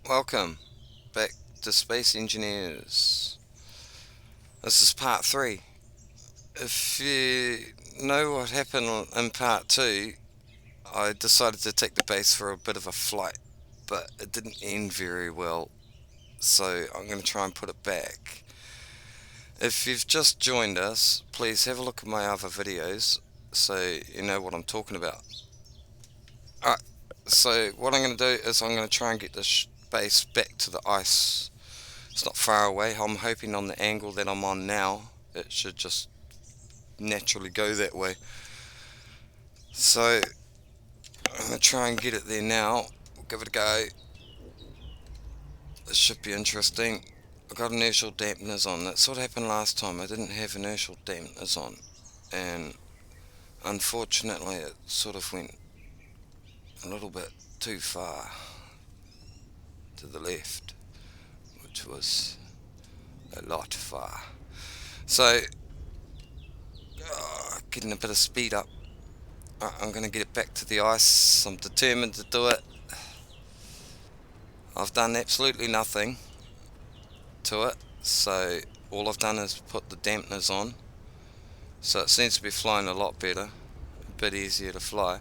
Welcome back to Space Engineers. This is part 3. If you know what happened in part 2, I decided to take the base for a bit of a flight, but it didn't end very well, so I'm going to try and put it back. If you've just joined us, please have a look at my other videos so you know what I'm talking about. Alright, so what I'm going to do is I'm going to try and get this base back to the ice. It's not far away. I'm hoping on the angle that I'm on now, it should just naturally go that way. So I'm going to try and get it there now. We'll give it a go. This should be interesting. I've got inertial dampeners on. That's what happened last time. I didn't have inertial dampeners on, and unfortunately it sort of went a little bit too far to the left, which was a lot far. So getting a bit of speed up. I'm going to get it back to the ice. I'm determined to do it. I've done absolutely nothing to it, so all I've done is put the dampeners on, so it seems to be flying a lot better, a bit easier to fly.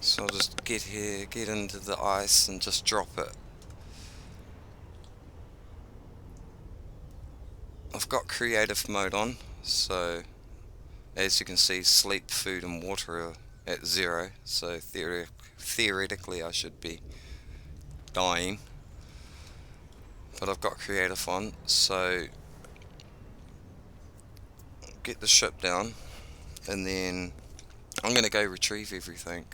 So I'll just get here, get into the ice and just drop it. I've got creative mode on, so as you can see, sleep, food and water are at 0, so theoretically I should be dying, but I've got creative on, so get the ship down and then I'm going to go retrieve everything.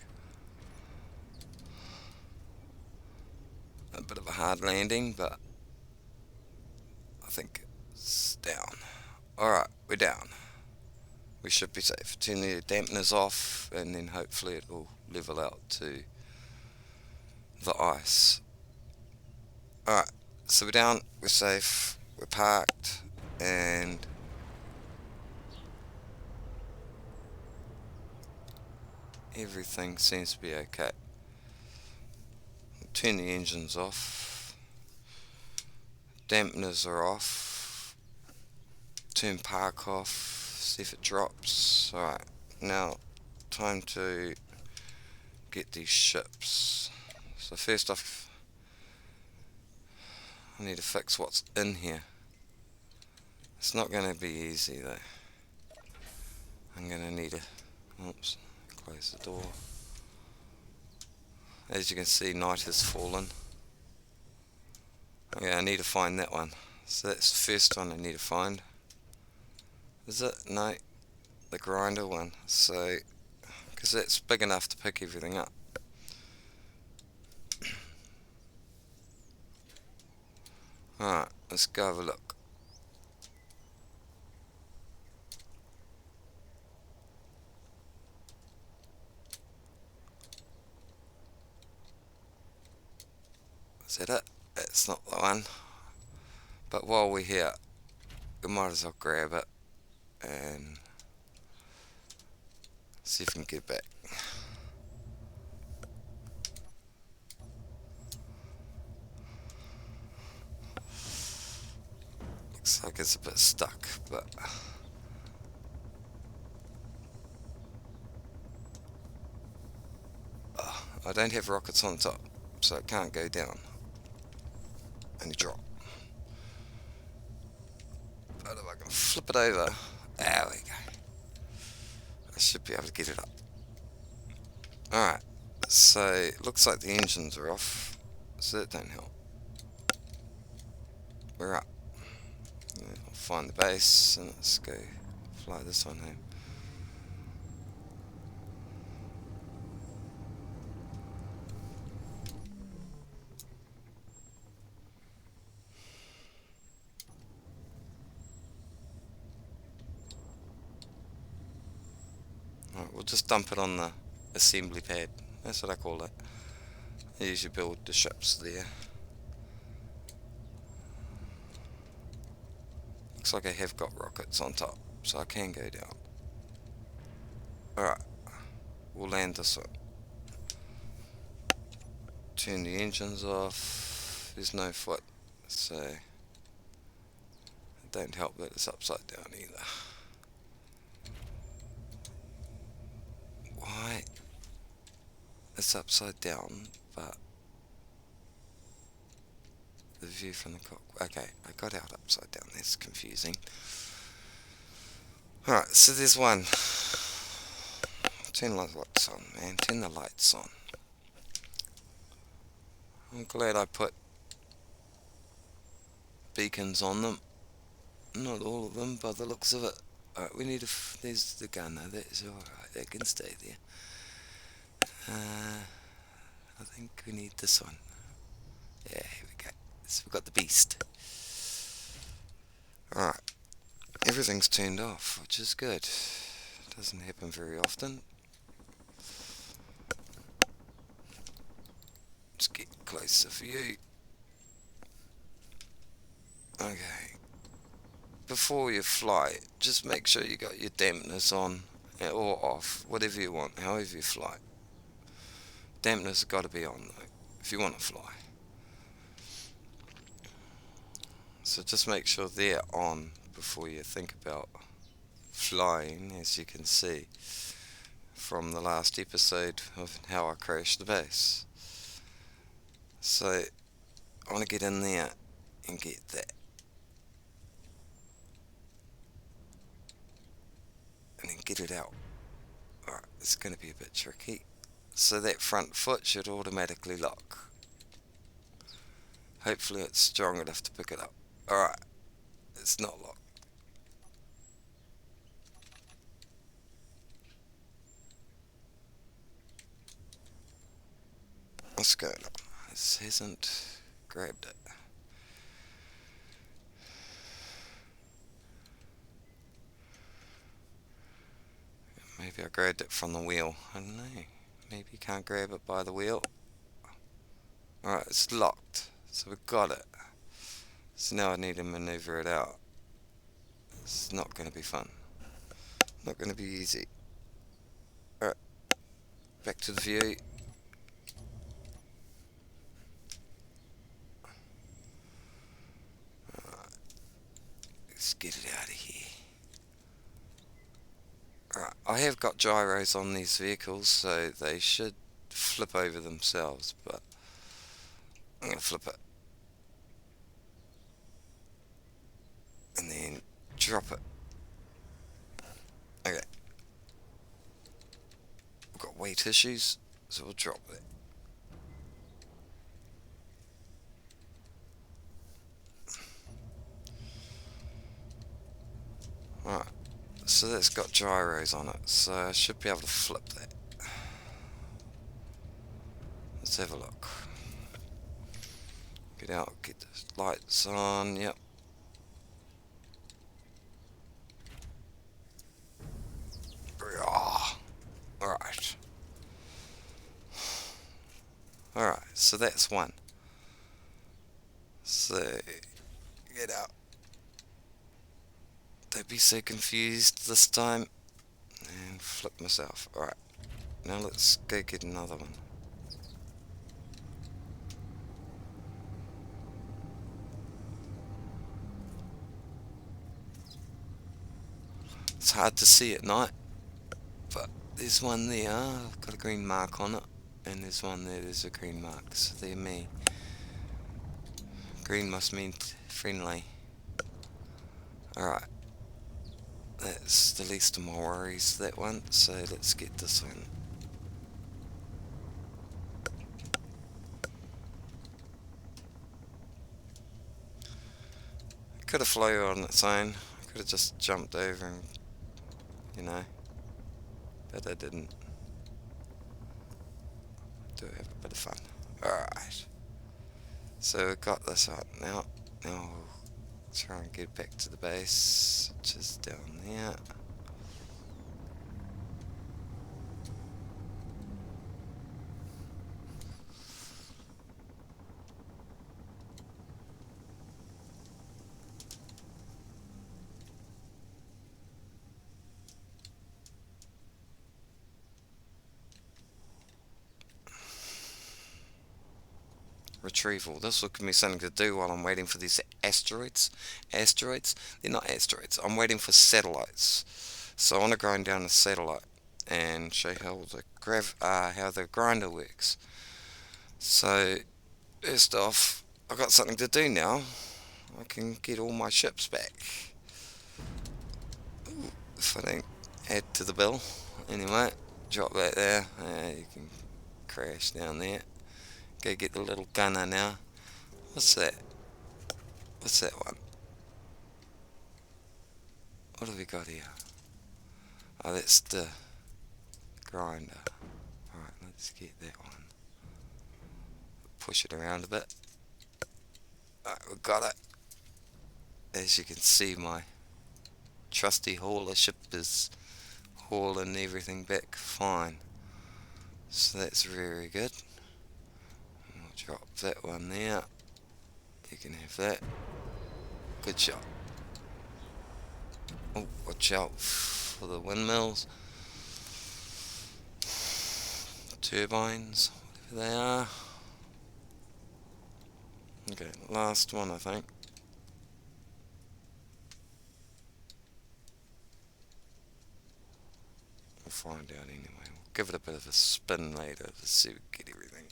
A bit of a hard landing, but I think it's down. Alright, we're down. We should be safe. Turn the dampeners off and then hopefully it will level out to the ice. Alright, so we're down, we're safe, we're parked, and everything seems to be okay. Turn the engines off. Dampeners are off. Turn park off. See if it drops. Alright, now time to get these ships. So first off, I need to fix what's in here. It's not going to be easy though. I'm going to need to, oops, close the door. As you can see, night has fallen. Okay, I need to find that one. So that's the first one I need to find. Is it? No, the grinder one. So, because that's big enough to pick everything up. Alright, let's go have a look. Is that it? It's not the one. But while we're here, we might as well grab it and see if we can get back. Looks like it's a bit stuck, but I don't have rockets on top, so it can't go down. Only drop. But if I can flip it over, there we go. I should be able to get it up. Alright, so it looks like the engines are off, so that don't help. We're up. I'll find the base and let's go fly this one home. Alright, we'll just dump it on the assembly pad. That's what I call it. I usually build the ships there. Looks like I have got rockets on top, so I can go down. Alright, we'll land this one. turn the engines off. There's no foot, so it don't help that it's upside down either. Why? It's upside down, but the view from the cockpit. Okay, I got out upside down. That's confusing. Alright, so there's one. Turn the lights on, man. Turn the lights on. I'm glad I put beacons on them. Not all of them, by the looks of it. Alright, we need there's the gunner. That's alright. That can stay there. I think we need this one. Yeah, here we go. So we've got the beast. Alright. Everything's turned off, which is good. Doesn't happen very often. Let's get closer for you. Okay. Before you fly, just make sure you got your dampness on or off, whatever you want, however you fly. Dampness has got to be on though, if you want to fly. So just make sure they're on before you think about flying, as you can see from the last episode of how I crashed the base. So I want to get in there and get that. And then get it out. Alright, it's going to be a bit tricky. So that front foot should automatically lock. Hopefully it's strong enough to pick it up. Alright, it's not locked. What's going on? This hasn't grabbed it. Maybe I grabbed it from the wheel. I don't know. Maybe you can't grab it by the wheel. Alright, it's locked. So we've got it. So now I need to maneuver it out. It's not going to be fun. Not going to be easy. Alright. Back to the view. Let's get it out of here. Alright, I have got gyros on these vehicles, so they should flip over themselves, but I'm going to flip it. And then drop it. Okay. We've got weight issues, so we'll drop it. Alright, so that's got gyros on it, so I should be able to flip that. Let's have a look. Get out, get the lights on, yep. Alright. Alright, so that's one. So, get out. Don't be so confused this time. And flip myself. Alright, now let's go get another one. It's hard to see at night, but there's one there, got a green mark on it, and there's one there, there's a green mark, so they're me. Green must mean friendly. Alright, that's the least of my worries, that one, so let's get this one. Could have flown on its own, I could have just jumped over and, you know, but I didn't. Do have a bit of fun. Alright. So we've got this out now. Now we'll try and get back to the base, which is down there. retrieval. This will give me something to do while I'm waiting for these asteroids. Asteroids? They're not asteroids. I'm waiting for satellites. So I want to grind down a satellite and show you how the grinder works. So first off, I've got something to do now. I can get all my ships back. If I don't add to the bill. Anyway, drop that there. You can crash down there. Go get the little gunner now. What's that? What's that one? What have we got here? Oh, that's the grinder. Alright, let's get that one. Push it around a bit. Alright, we got it. As you can see, my trusty hauler ship is hauling everything back fine. So that's very good. I'll drop that one there. You can have that. Good shot. Oh, watch out for the windmills. Turbines, whatever they are. Okay, last one I think. We'll find out anyway. We'll give it a bit of a spin later to see if we get everything.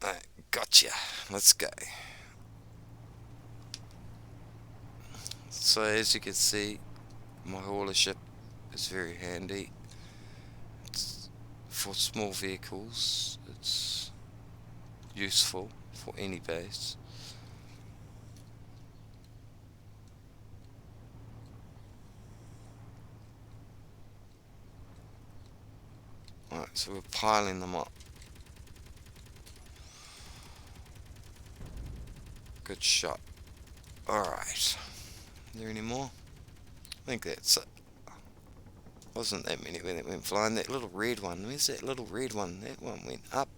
Alright, gotcha. Let's go. So as you can see, my hauler ship is very handy. It's for small vehicles. It's useful for any base. Alright, so we're piling them up. Good shot. Alright. Are there any more? I think that's it. Wasn't that many when it went flying. That little red one. Where's that little red one? That one went up.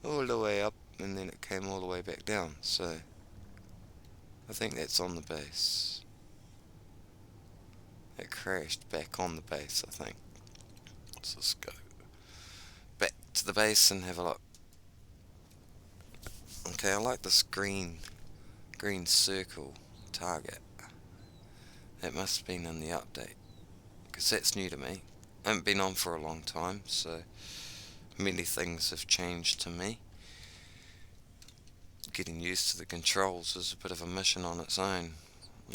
All the way up. And then it came all the way back down. So I think that's on the base. It crashed back on the base, I think. Let's just go back to the base and have a look. Okay, I like this green circle target. That must have been in the update, because that's new to me. I haven't been on for a long time, so many things have changed to me. Getting used to the controls is a bit of a mission on its own.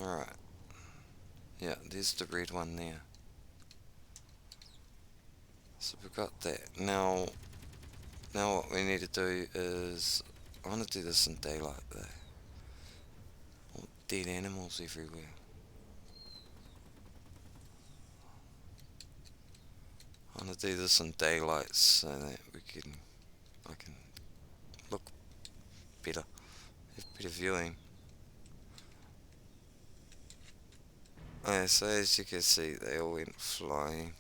Alright. Yeah, there's the red one there. So we've got that. Now what we need to do is, I want to do this in daylight though. All dead animals everywhere. I want to do this in daylight so that I can look better, have better viewing. So as you can see, they all went flying.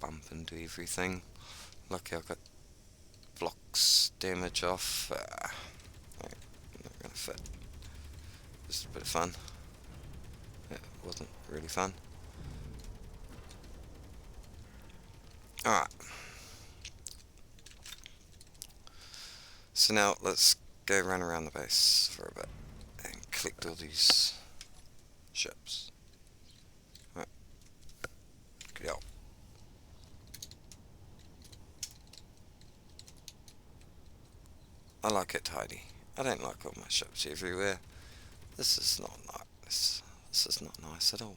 Bump into everything. Lucky I got blocks damage off. Not gonna fit. Just a bit of fun. It wasn't really fun. Alright. So now let's go run around the base for a bit and collect all these ships. Right. Go. I like it tidy. I don't like all my ships everywhere. This is not nice. This is not nice at all.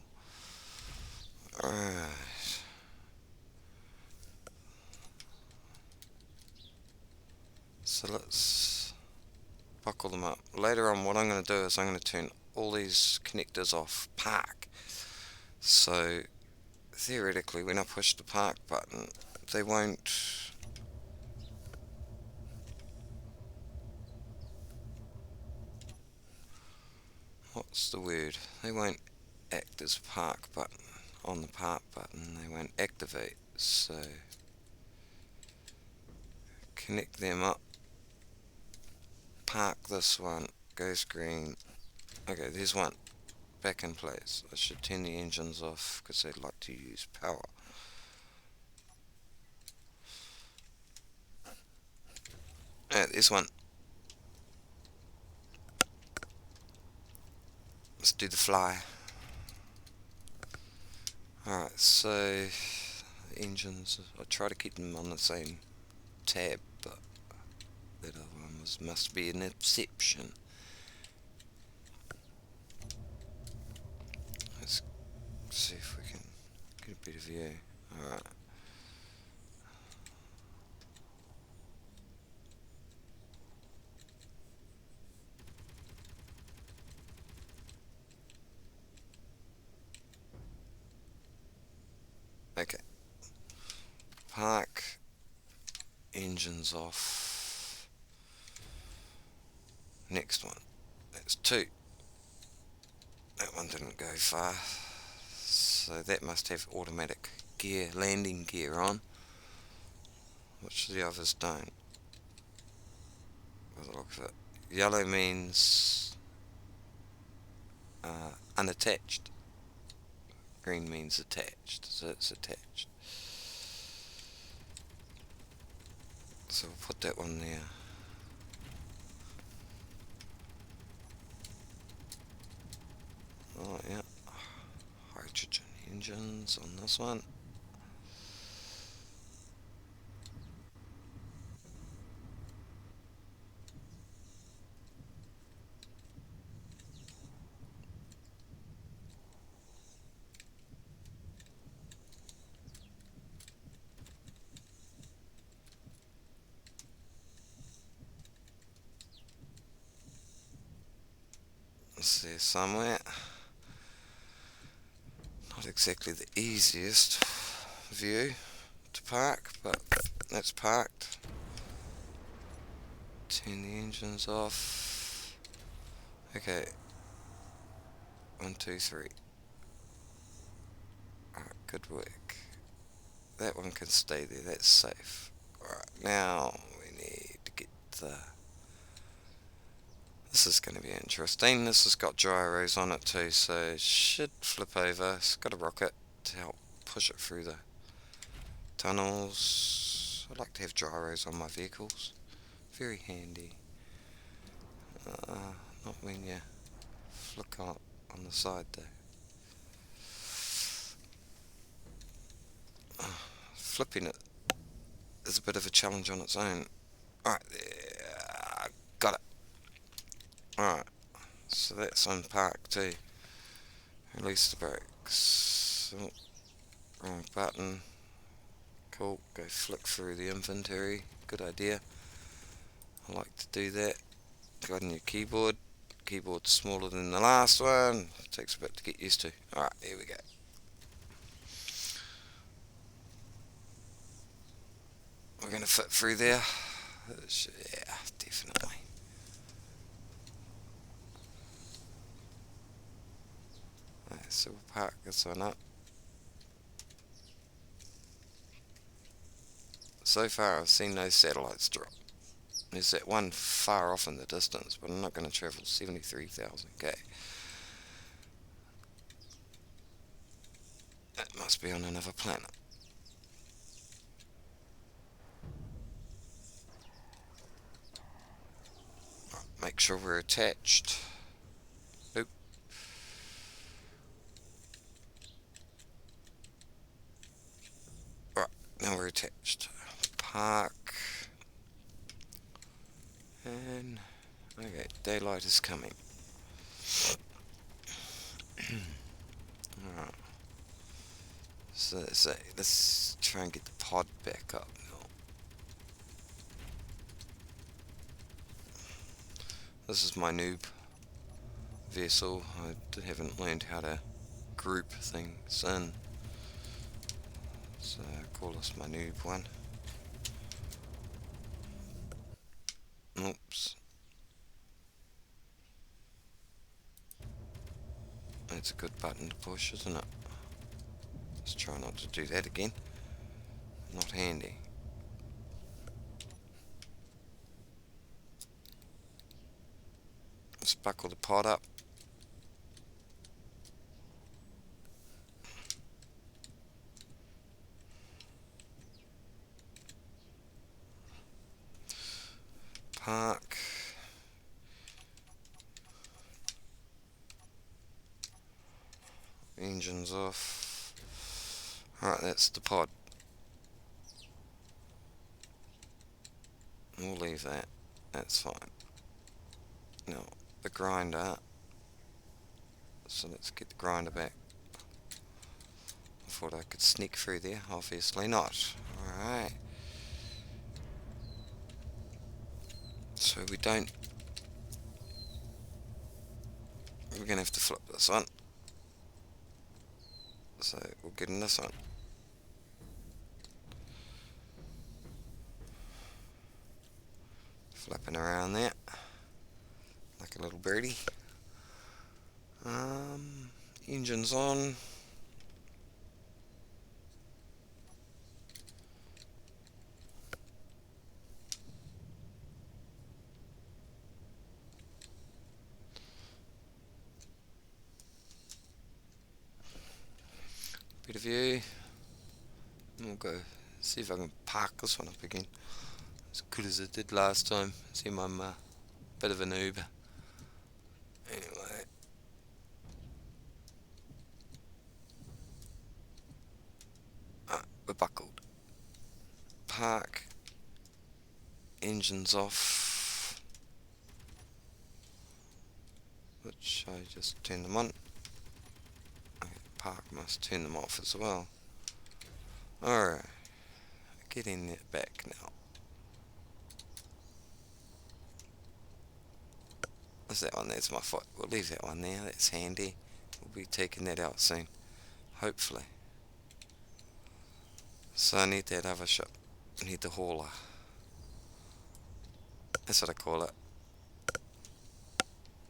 Alright. So let's buckle them up. Later on, what I'm going to do is I'm going to turn all these connectors off park. So theoretically, when I push the park button, they won't what's the word? They won't act as park button. On the park button, they won't activate. So connect them up. Park this one, goes green. Okay, there's one back in place. I should turn the engines off because they like to use power. There's one. Let's do the fly. Alright, so the engines, I try to keep them on the same tab, but that other one must be an exception. Let's see if we can get a better view. Alright. Okay. Park. Engines off. Next one. That's 2. That one didn't go far. So that must have automatic gear, landing gear on. Which the others don't. By the look of it. Yellow means unattached. Green means attached, so it's attached. So we'll put that one there. Oh yeah, hydrogen engines on this one. It's there somewhere. Not exactly the easiest view to park, but that's parked. Turn the engines off. Okay. 1, 2, 3. Alright, good work. That one can stay there, that's safe. Alright, now we need to get the... This is going to be interesting. This has got gyros on it too, so it should flip over. It's got a rocket to help push it through the tunnels. I like to have gyros on my vehicles. Very handy. Not when you flick on the side though. Flipping it is a bit of a challenge on its own. Alright, there. Got it. Alright, so that's unparked too. Release the brakes. Oh, wrong button. Cool, go flick through the inventory. Good idea. I like to do that. Got a new keyboard. Keyboard's smaller than the last one. Takes a bit to get used to. Alright, here we go. We're going to fit through there. Yeah, definitely. Right, so we'll park this one up. So far I've seen no satellites drop. There's that one far off in the distance, but I'm not going to travel 73,000k. That must be on another planet. Make sure we're attached. Nope. Right, now we're attached. Park. And, okay, daylight is coming. Alright. So let's try and get the pod back up now. This is my noob vessel. I haven't learned how to group things in. So I call this my noob one. Oops. That's a good button to push, isn't it? Let's try not to do that again. Not handy. Let's buckle the pod up. Park. Engines off. Alright, that's the pod. We'll leave that. That's fine. Now, the grinder. So let's get the grinder back. I thought I could sneak through there. Obviously not. Alright. So we don't... We're going to have to flip this one. So we'll get in this one. Flapping around there. Like a little birdie. Engine's on. Bit of view. And we'll go see if I can park this one up again. As good as it did last time. See, I'm a bit of a noob. Anyway. We're buckled. Park. Engines off. Which I just turned them on. Okay, park must turn them off as well. Alright. Get in there back now. What's that one? That's my foot. We'll leave that one there. That's handy. We'll be taking that out soon. Hopefully. So I need that other ship. I need the hauler. That's what I call it.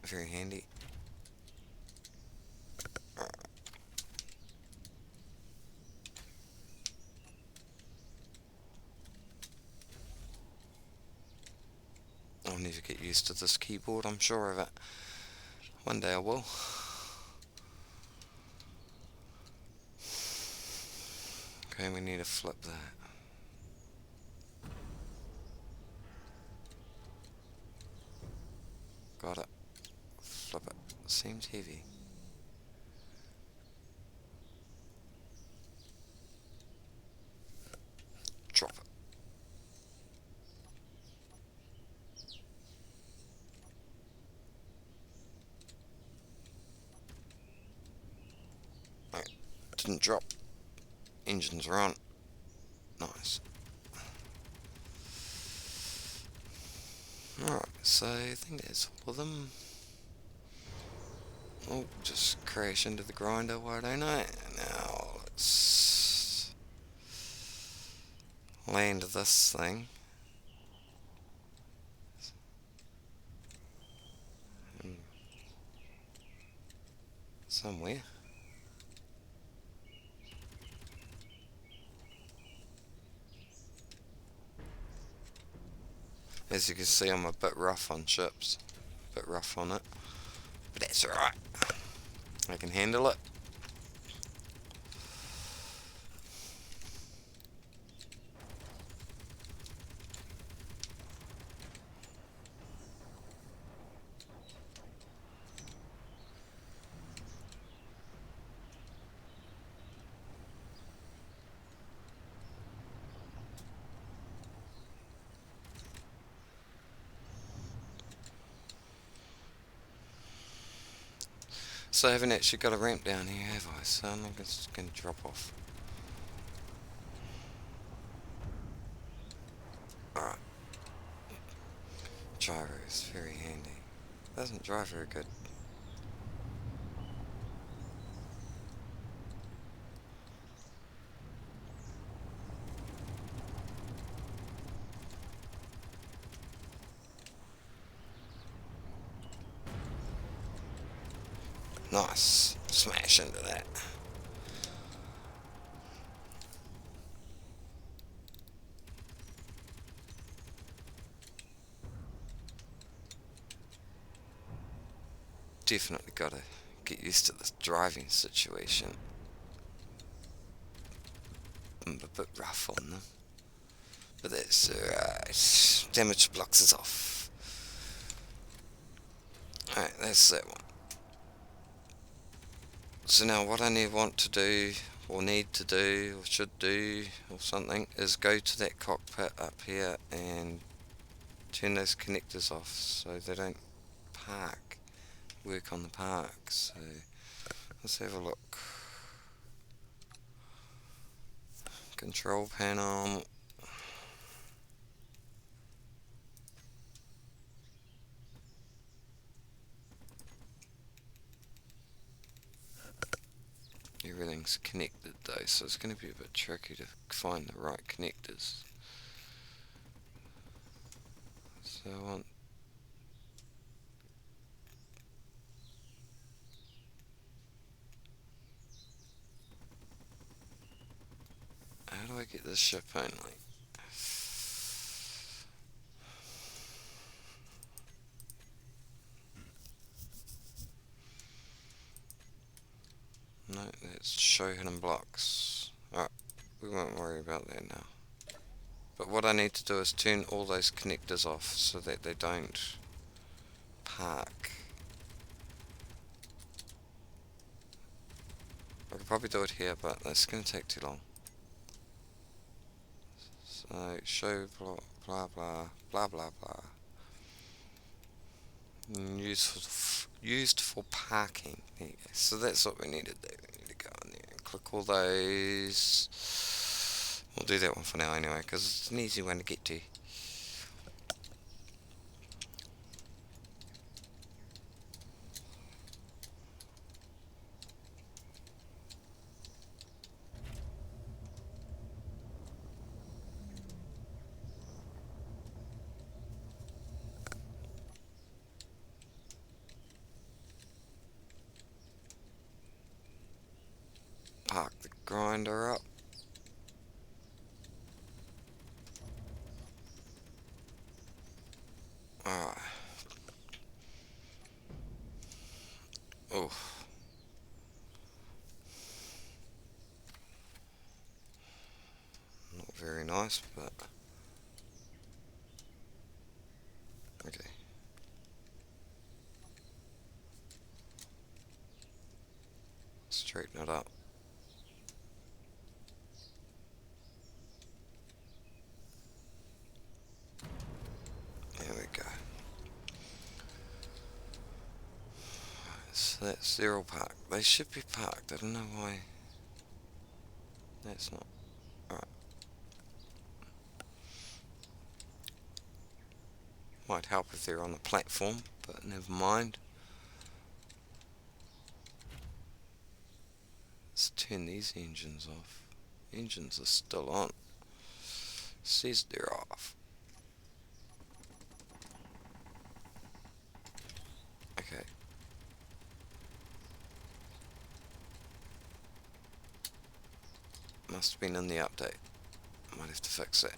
Very handy. I'll never get used to this keyboard, I'm sure of it. One day I will. Okay, we need to flip that. Got it. Flip it. Seems heavy. Drop it. Right. Didn't drop. Engines are on. Nice. Alright, so I think that's all of them. Oh, just crash into the grinder, why don't I? Now, let's land this thing. Somewhere. As you can see, I'm a bit rough on ships. A bit rough on it. But that's alright. I can handle it. So I haven't actually got a ramp down here, have I? So I'm just going to drop off. Alright. Gyro is very handy. Doesn't drive very good. Nice. Smash into that. Definitely gotta get used to this driving situation. I'm a bit rough on them. But that's alright. Damage blocks is off. Alright, that's that one. So now what I want to do, or need to do, or should do, or something, is go to that cockpit up here and turn those connectors off so they don't work on the park. So let's have a look. Control panel. Everything's connected though, so it's going to be a bit tricky to find the right connectors. So I want how do I get this ship only? No, that's show hidden blocks. Alright, we won't worry about that now. But what I need to do is turn all those connectors off so that they don't park. I could probably do it here, but that's going to take too long. So, show blah blah blah blah blah blah. Used for parking. There you go. So that's what we need to do. We need to go in there and click all those. We'll do that one for now anyway, because it's an easy one to get to. Park the grinder up. Alright. Oh. Not very nice, but okay. Straighten it up. There we go. So that's zero park. They should be parked. I don't know why that's not. Alright. Might help if they're on the platform, but never mind. Let's turn these engines off. Engines are still on. Says they're off. Okay. Must have been in the update. Might have to fix that.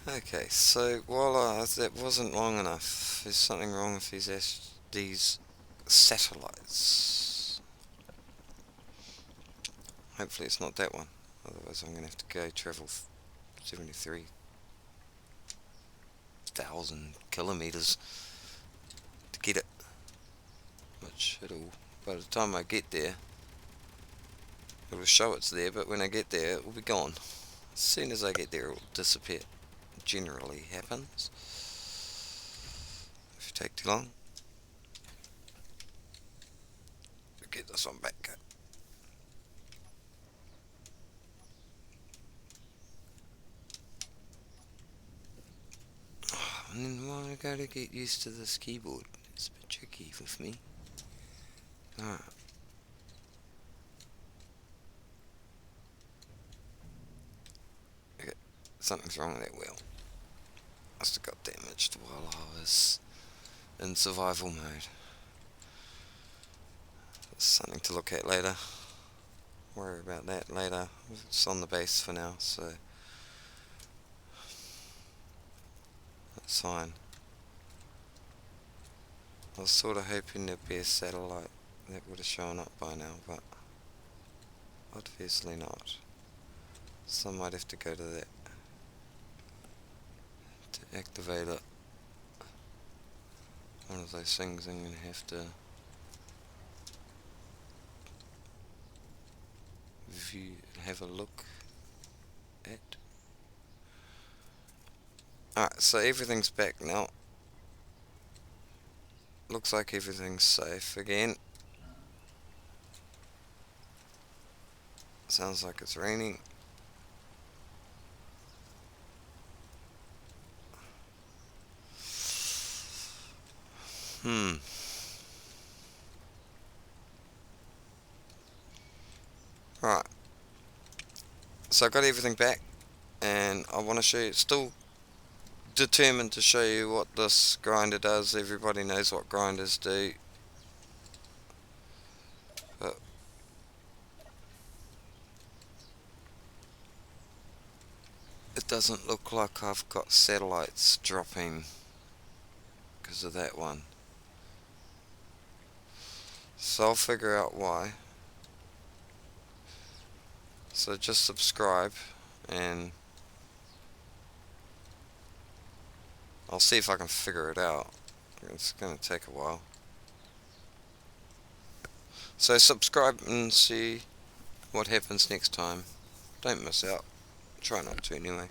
Okay, so voila, that wasn't long enough. There's something wrong with these satellites. Hopefully it's not that one. Otherwise I'm going to have to go travel 73,000 kilometers to get it. Which by the time I get there, it'll show it's there, but when I get there, it will be gone. As soon as I get there, it will disappear. It generally happens. If you take too long, we'll get this one back. And then I gotta get used to this keyboard. It's a bit tricky with me. Alright. Okay, something's wrong with that wheel. Must have got damaged while I was in survival mode. That's something to look at later. Worry about that later. It's on the base for now, so that's fine. I was sort of hoping there'd be a satellite that would have shown up by now, but obviously not. So I might have to go to that to activate it. One of those things I'm going to have to have a look at. Alright, so everything's back now. Looks like everything's safe again. Sounds like it's raining. Right. So I got everything back, and I want to show you. Still determined to show you what this grinder does. Everybody knows what grinders do, but it doesn't look like I've got satellites dropping because of that one. So I'll figure out why. So just subscribe, and I'll see if I can figure it out. It's going to take a while. So subscribe and see what happens next time. Don't miss out. Try not to anyway.